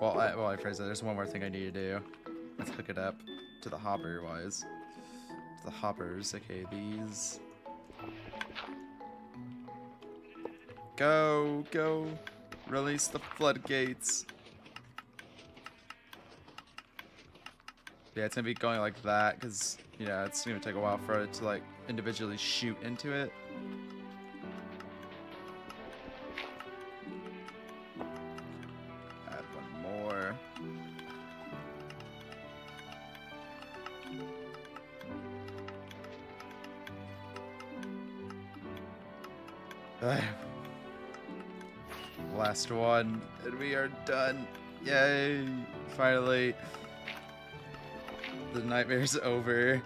Well, I phrase it. There's one more thing I need to do. Let's hook it up to the hopper wise. To the hoppers. Okay, these. Go, go. Release the floodgates. Yeah, it's gonna be going like that because, you know, it's gonna take a while for it to like individually shoot into it. Add one more. Last one, and we are done. Yay! Finally. The nightmare's over.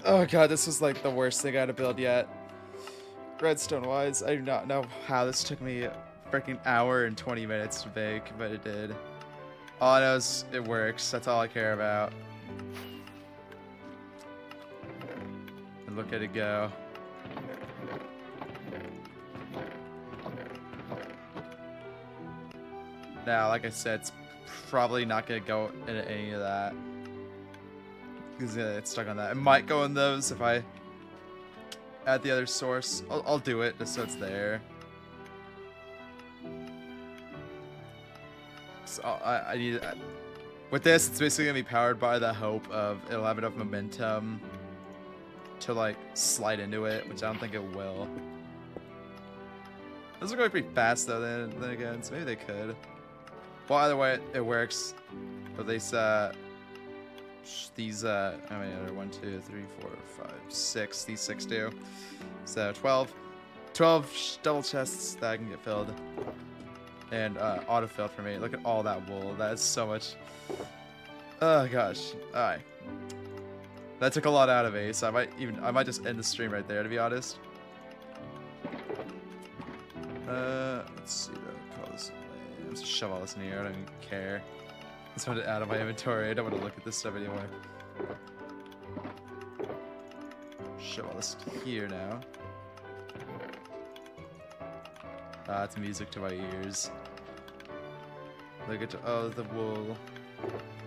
Oh god, this was like the worst thing I had to build yet. Redstone wise, I do not know how this took me a freaking hour and 20 minutes to make, but it did. All I know is it works. That's all I care about. And look at it go. Now, like I said, it's probably not gonna go into any of that. Because it's stuck on that. It might go in those if I add the other source. I'll do it just so it's there. So I need with this. It's basically gonna be powered by the hope of it'll have enough momentum to like slide into it, which I don't think it will. Those are going pretty fast though. Then again, so maybe they could. Well, either way, it works. At least these how many are there? 1, 2, 3, 4, 5, 6. These 6 do. So 12 double chests that I can get filled, and auto filled for me. Look at all that wool. That is so much. Oh gosh. All right. That took a lot out of me, so I might just end the stream right there, to be honest. Let's see though. Call this away. Let's shove all this in here. I don't even care. I just want it out of my inventory. I don't want to look at this stuff anymore. Shove all this here now. Ah, it's music to my ears. Look at the wool.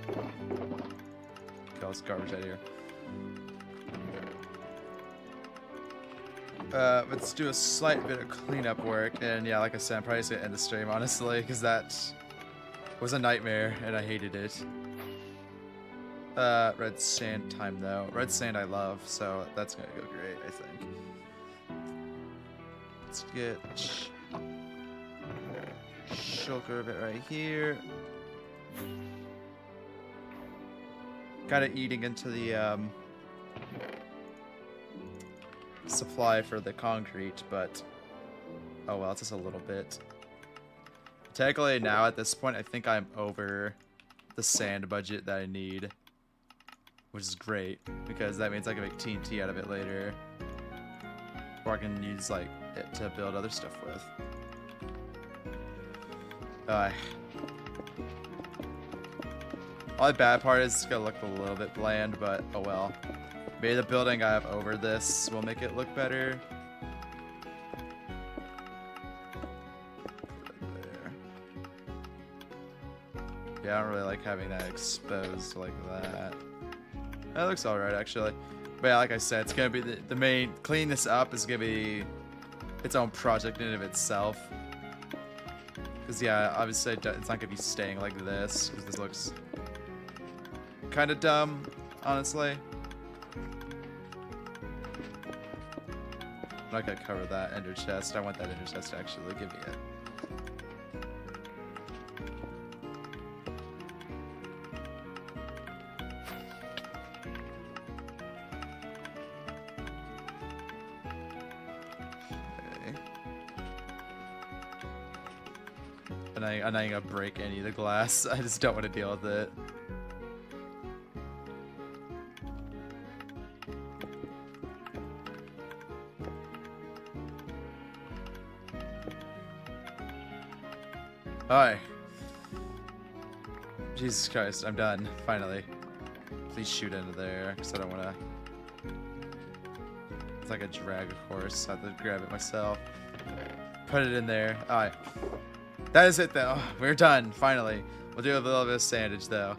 Okay, all this garbage out of here. Let's do a slight bit of cleanup work, and yeah, like I said, I'm probably just gonna end the stream, honestly, because that was a nightmare, and I hated it. Red sand time, though. Red sand I love, so that's gonna go great, I think. Let's get shulker of it right here. Kind of eating into the, supply for the concrete, but oh well, it's just a little bit. Technically now at this point I think I'm over the sand budget that I need, which is great because that means I can make TNT out of it later, or I can use like it to build other stuff with. Only bad part is it's gonna look a little bit bland, but oh well. Maybe the building I have over this will make it look better. There. Yeah, I don't really like having that exposed like that. That looks alright, actually. But yeah, like I said, it's gonna be the main. Clean this up is gonna be its own project in and of itself. Because yeah, obviously it's not gonna be staying like this, because this looks kind of dumb, honestly. I'm not gonna cover that ender chest. I want that ender chest to actually give me it. I'm not gonna break any of the glass. I just don't want to deal with it. Alright. Jesus Christ, I'm done. Finally. Please shoot into there, because I don't want to... It's like a drag, of course. I have to grab it myself. Put it in there. Alright. That is it, though. We're done, finally. We'll do a little bit of sandage, though.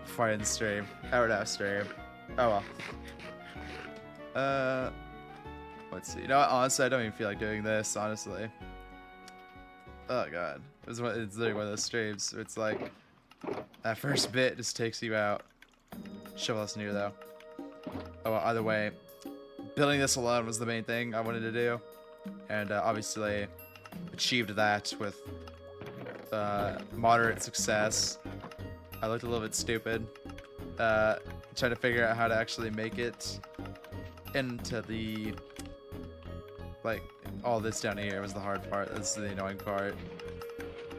Before I end the stream. Hour and a half stream. Oh, well. Let's see. You know what? Honestly, I don't even feel like doing this, honestly. Oh, God. It's literally one of those streams where it's like... That first bit just takes you out. Shovel us near, though. Oh, well, either way. Building this alone was the main thing I wanted to do. And, obviously... achieved that with moderate success. I looked a little bit stupid trying to figure out how to actually make it into the like all this down here was the hard part. This is the annoying part,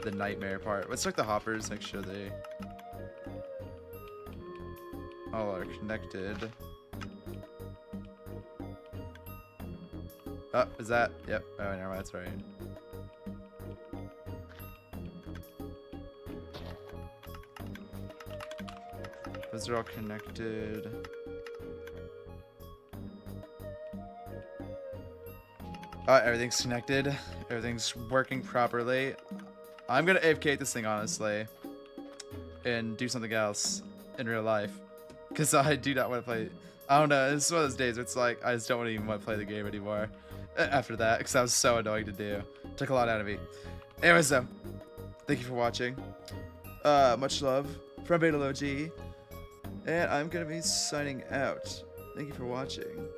the nightmare part. Let's check the hoppers, make sure they all are connected. Oh, is that? Yep. Oh, never mind. That's right. Those are all connected. Everything's connected. Everything's working properly. I'm gonna AFK this thing, honestly, and do something else in real life. Because I do not want to play... I don't know, it's one of those days where it's like, I just don't even want to play the game anymore after that, because that was so annoying to do. Took a lot out of me. Anyways, though, thank you for watching. Much love from BetaLoG. And I'm going to be signing out. Thank you for watching.